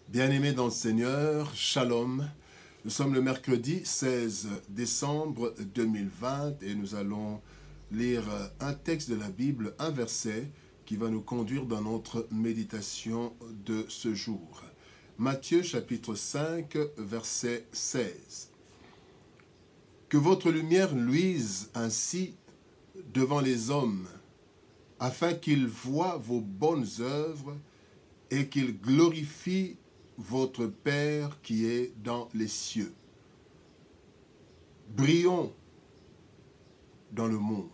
Bien-aimés dans le Seigneur, Shalom. Nous sommes le mercredi 16 décembre 2020 et nous allons lire un texte de la Bible, un verset qui va nous conduire dans notre méditation de ce jour. Matthieu chapitre 5, verset 16. Que votre lumière luise ainsi devant les hommes, afin qu'ils voient vos bonnes œuvres et qu'ils glorifient votre Père qui est dans les cieux. Brillons dans le monde.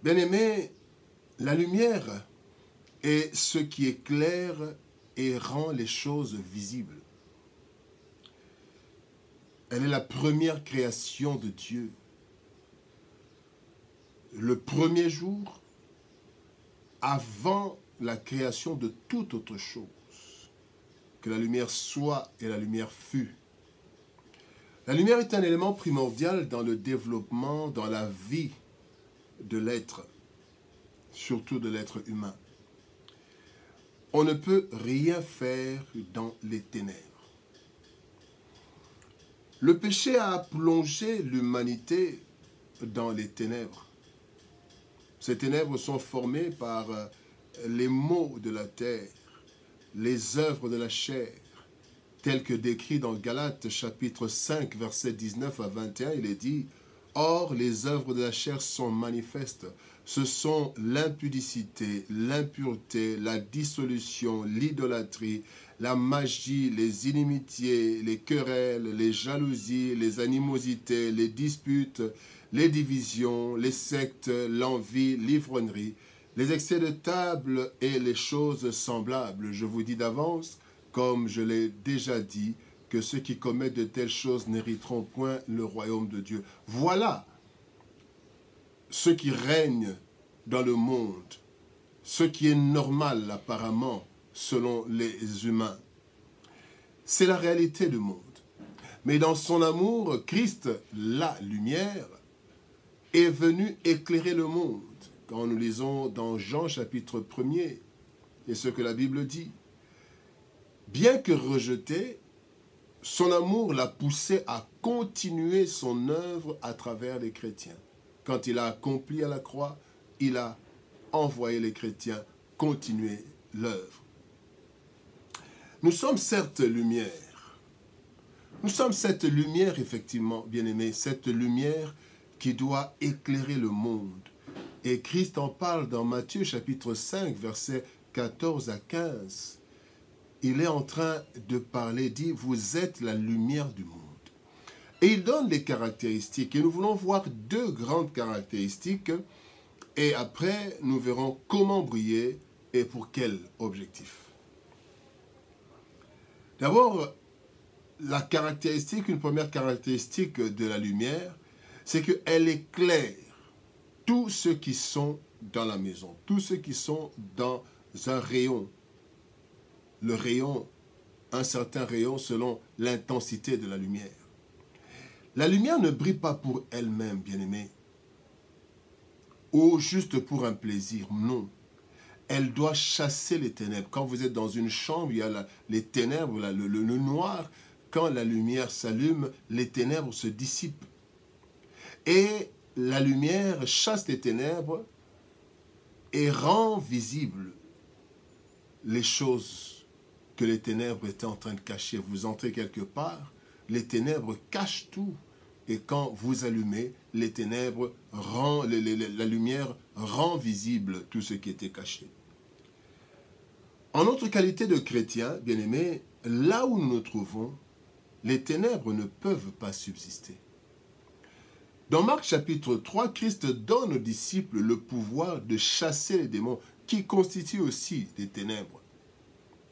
Bien-aimés, la lumière est ce qui éclaire et rend les choses visibles. Elle est la première création de Dieu. Le premier jour, avant la création de toute autre chose. Que la lumière soit et la lumière fut. La lumière est un élément primordial dans le développement, dans la vie de l'être, surtout de l'être humain. On ne peut rien faire dans les ténèbres. Le péché a plongé l'humanité dans les ténèbres. Ces ténèbres sont formées par les maux de la terre, les œuvres de la chair, telles que décrit dans Galates chapitre 5, verset 19 à 21, il est dit « Or, les œuvres de la chair sont manifestes. Ce sont l'impudicité, l'impureté, la dissolution, l'idolâtrie, la magie, les inimitiés, les querelles, les jalousies, les animosités, les disputes, les divisions, les sectes, l'envie, l'ivrognerie, les excès de table et les choses semblables. Je vous dis d'avance, comme je l'ai déjà dit, que ceux qui commettent de telles choses n'hériteront point le royaume de Dieu. » Voilà ce qui règne dans le monde, ce qui est normal apparemment selon les humains. C'est la réalité du monde. Mais dans son amour, Christ, la lumière, est venu éclairer le monde. Quand nous lisons dans Jean chapitre 1er, et ce que la Bible dit, bien que rejeté, son amour l'a poussé à continuer son œuvre à travers les chrétiens. Quand il a accompli à la croix, il a envoyé les chrétiens continuer l'œuvre. Nous sommes certes lumière. Nous sommes cette lumière, effectivement, bien-aimés, cette lumière qui doit éclairer le monde. Et Christ en parle dans Matthieu chapitre 5, versets 14 à 15. Il est en train de parler, dit, vous êtes la lumière du monde. Et il donne les caractéristiques. Et nous voulons voir deux grandes caractéristiques. Et après, nous verrons comment briller et pour quel objectif. D'abord, la caractéristique, une première caractéristique de la lumière, c'est qu'elle éclaire tous ceux qui sont dans la maison, tous ceux qui sont dans un rayon. Le rayon, un certain rayon selon l'intensité de la lumière. La lumière ne brille pas pour elle-même, bien-aimés, ou juste pour un plaisir, non. Elle doit chasser les ténèbres. Quand vous êtes dans une chambre, il y a les ténèbres, le noir. Quand la lumière s'allume, les ténèbres se dissipent. Et la lumière chasse les ténèbres et rend visibles les choses que les ténèbres étaient en train de cacher. Vous entrez quelque part, les ténèbres cachent tout. Et quand vous allumez, les ténèbres la lumière rend visible tout ce qui était caché. En notre qualité de chrétien, bien-aimés, là où nous nous trouvons, les ténèbres ne peuvent pas subsister. Dans Marc chapitre 3, Christ donne aux disciples le pouvoir de chasser les démons, qui constituent aussi des ténèbres.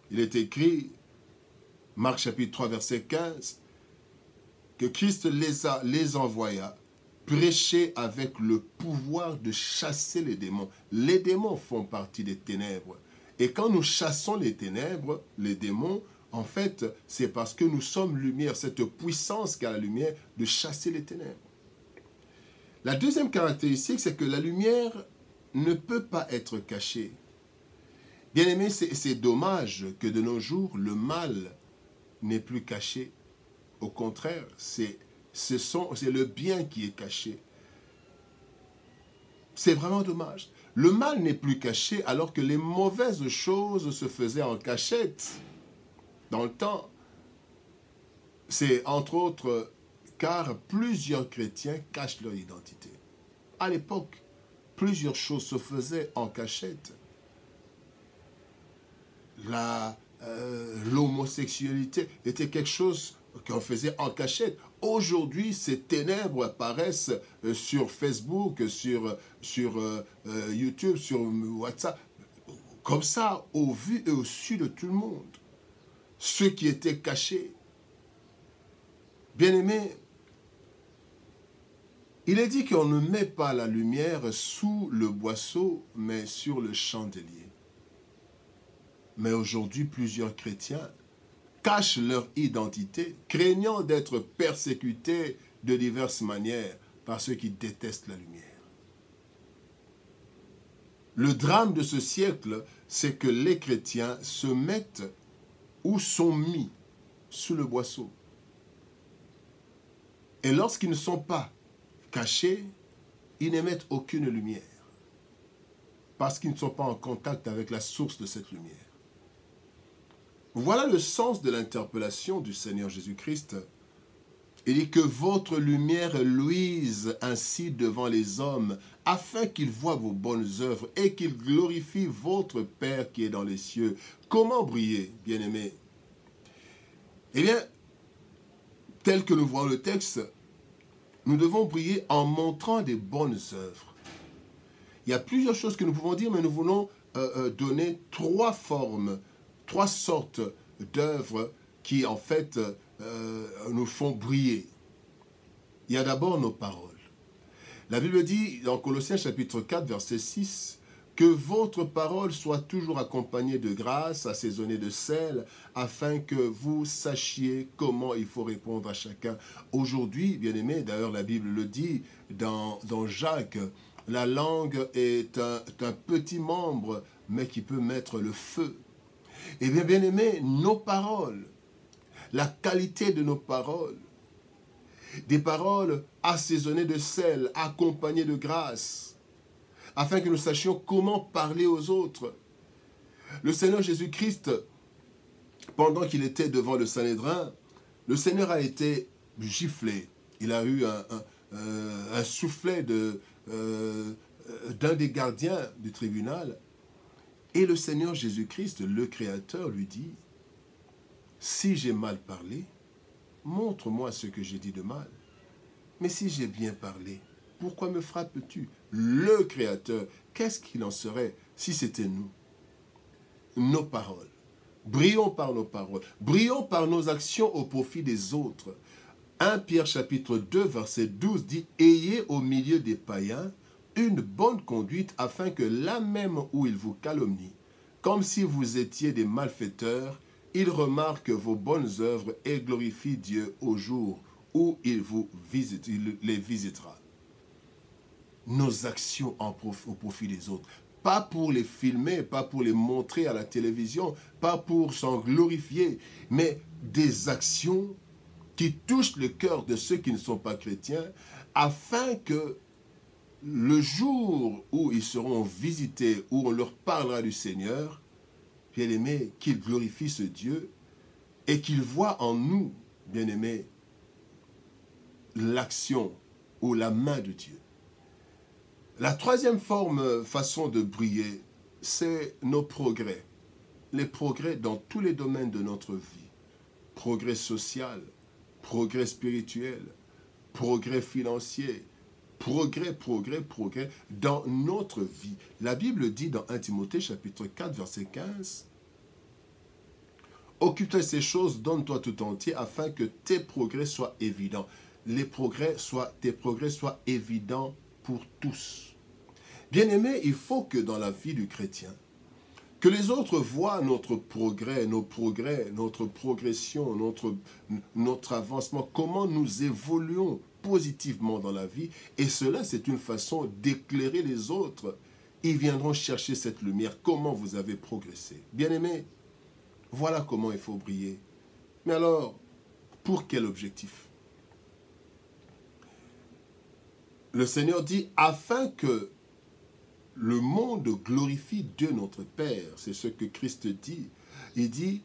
Il est écrit, Marc chapitre 3, verset 15, que Christ les envoya prêcher avec le pouvoir de chasser les démons. Les démons font partie des ténèbres. Et quand nous chassons les ténèbres, les démons, en fait, c'est parce que nous sommes lumière, cette puissance qu'a la lumière de chasser les ténèbres. La deuxième caractéristique, c'est que la lumière ne peut pas être cachée. Bien-aimés, c'est dommage que de nos jours, le mal n'est plus caché. Au contraire, c'est le bien qui est caché. C'est vraiment dommage. Le mal n'est plus caché alors que les mauvaises choses se faisaient en cachette dans le temps. C'est entre autres car plusieurs chrétiens cachent leur identité. À l'époque, plusieurs choses se faisaient en cachette. L'homosexualité était quelque chose qu'on faisait en cachette. Aujourd'hui, ces ténèbres apparaissent sur Facebook, sur YouTube, sur WhatsApp, comme ça, au vu et au su de tout le monde. Ceux qui étaient cachés. Bien-aimés, il est dit qu'on ne met pas la lumière sous le boisseau, mais sur le chandelier. Mais aujourd'hui, plusieurs chrétiens cachent leur identité, craignant d'être persécutés de diverses manières par ceux qui détestent la lumière. Le drame de ce siècle, c'est que les chrétiens se mettent ou sont mis sous le boisseau. Et lorsqu'ils ne sont pas cachés, ils n'émettent aucune lumière, parce qu'ils ne sont pas en contact avec la source de cette lumière. Voilà le sens de l'interpellation du Seigneur Jésus-Christ. Il dit que votre lumière luise ainsi devant les hommes, afin qu'ils voient vos bonnes œuvres et qu'ils glorifient votre Père qui est dans les cieux. Comment briller, bien-aimés? Eh bien, tel que nous voyons le texte, nous devons briller en montrant des bonnes œuvres. Il y a plusieurs choses que nous pouvons dire, mais nous voulons donner trois formes, trois sortes d'œuvres qui, en fait, nous font briller. Il y a d'abord nos paroles. La Bible dit, dans Colossiens chapitre 4, verset 6, que votre parole soit toujours accompagnée de grâce, assaisonnée de sel, afin que vous sachiez comment il faut répondre à chacun. Aujourd'hui, bien aimé, d'ailleurs la Bible le dit dans Jacques, la langue est un petit membre, mais qui peut mettre le feu. Eh bien, bien aimé, nos paroles, la qualité de nos paroles, des paroles assaisonnées de sel, accompagnées de grâce, afin que nous sachions comment parler aux autres. Le Seigneur Jésus-Christ, pendant qu'il était devant le Sanhédrin, le Seigneur a été giflé. Il a eu un soufflet d'un des gardiens du tribunal. Et le Seigneur Jésus-Christ, le Créateur, lui dit, « Si j'ai mal parlé, montre-moi ce que j'ai dit de mal. Mais si j'ai bien parlé, pourquoi me frappes-tu? » Le Créateur, qu'est-ce qu'il en serait si c'était nous? Nos paroles. Brillons par nos paroles. Brillons par nos actions au profit des autres. 1 Pierre chapitre 2, verset 12 dit « Ayez au milieu des païens une bonne conduite afin que là même où ils vous calomnient, comme si vous étiez des malfaiteurs, ils remarquent vos bonnes œuvres et glorifient Dieu au jour où il les visitera. » Nos actions au profit des autres. Pas pour les filmer, pas pour les montrer à la télévision, pas pour s'en glorifier, mais des actions qui touchent le cœur de ceux qui ne sont pas chrétiens, afin que le jour où ils seront visités, où on leur parlera du Seigneur, bien-aimés, qu'ils glorifient ce Dieu et qu'ils voient en nous, bien-aimés, l'action ou la main de Dieu. La troisième façon de briller, c'est nos progrès. Les progrès dans tous les domaines de notre vie. Progrès social, progrès spirituel, progrès financier, progrès dans notre vie. La Bible dit dans 1 Timothée chapitre 4, verset 15, « Occupe-toi de ces choses, donne-toi tout entier, afin que tes progrès soient évidents. » Tes progrès soient évidents pour tous. Bien-aimés, il faut que dans la vie du chrétien, que les autres voient notre progrès, notre progression, notre avancement, comment nous évoluons positivement dans la vie. Et cela, c'est une façon d'éclairer les autres ils viendront chercher cette lumière. Comment vous avez progressé? Bien-aimés, voilà comment il faut briller. Mais alors, pour quel objectif? Le Seigneur dit, afin que le monde glorifie Dieu notre Père. C'est ce que Christ dit. Il dit,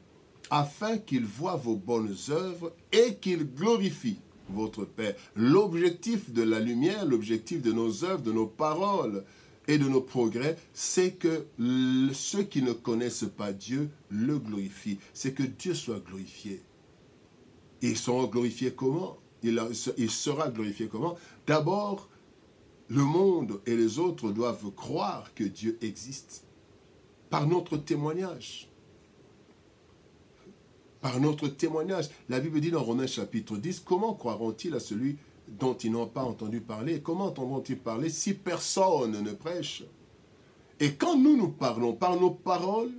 afin qu'il voie vos bonnes œuvres et qu'il glorifie votre Père. L'objectif de la lumière, l'objectif de nos œuvres, de nos paroles et de nos progrès, c'est que ceux qui ne connaissent pas Dieu le glorifient. C'est que Dieu soit glorifié. Et ils seront glorifiés comment? Il sera glorifié comment? D'abord, le monde et les autres doivent croire que Dieu existe par notre témoignage. Par notre témoignage. La Bible dit dans Romains chapitre 10, comment croiront-ils à celui dont ils n'ont pas entendu parler? Comment entendront-ils parler si personne ne prêche? Et quand nous parlons par nos paroles,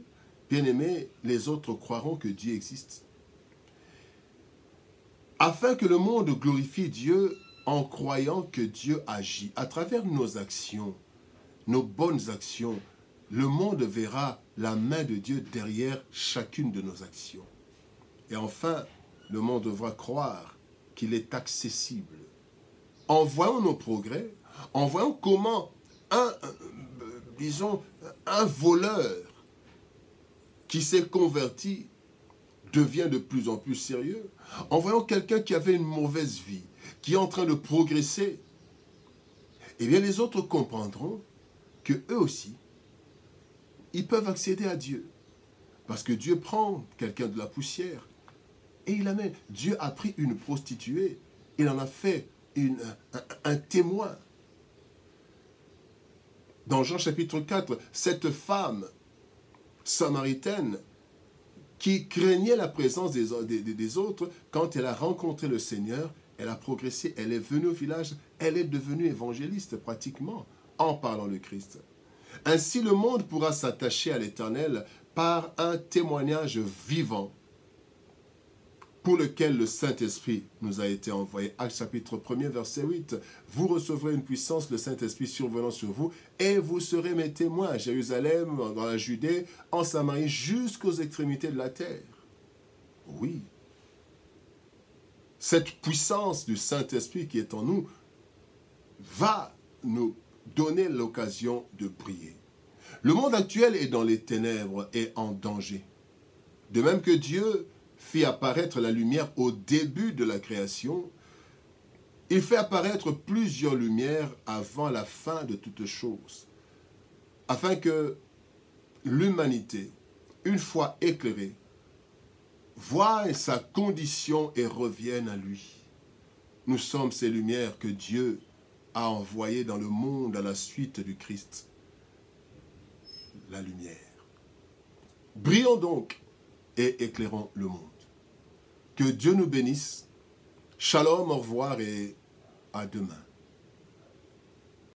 bien-aimés, les autres croiront que Dieu existe. Afin que le monde glorifie Dieu en croyant que Dieu agit. À travers nos actions, nos bonnes actions, le monde verra la main de Dieu derrière chacune de nos actions. Et enfin, le monde devra croire qu'il est accessible. En voyant nos progrès, en voyant comment un voleur qui s'est converti devient de plus en plus sérieux, en voyant quelqu'un qui avait une mauvaise vie, qui est en train de progresser, eh bien les autres comprendront que eux aussi, ils peuvent accéder à Dieu. Parce que Dieu prend quelqu'un de la poussière et il amène. Dieu a pris une prostituée, il en a fait un témoin. Dans Jean chapitre 4, cette femme samaritaine qui craignait la présence des autres, quand elle a rencontré le Seigneur, elle a progressé, elle est venue au village, elle est devenue évangéliste pratiquement en parlant de Christ. Ainsi, le monde pourra s'attacher à l'Éternel par un témoignage vivant pour lequel le Saint-Esprit nous a été envoyé. Actes chapitre 1er, verset 8. Vous recevrez une puissance, le Saint-Esprit survenant sur vous, et vous serez mes témoins à Jérusalem, dans la Judée, en Samarie, jusqu'aux extrémités de la terre. Oui. Cette puissance du Saint-Esprit qui est en nous va nous donner l'occasion de briller. Le monde actuel est dans les ténèbres et en danger. De même que Dieu fit apparaître la lumière au début de la création, il fait apparaître plusieurs lumières avant la fin de toutes choses, afin que l'humanité, une fois éclairée, voie sa condition et revienne à lui. Nous sommes ces lumières que Dieu a envoyées dans le monde à la suite du Christ. La lumière. Brillons donc et éclairons le monde. Que Dieu nous bénisse. Shalom, au revoir et à demain.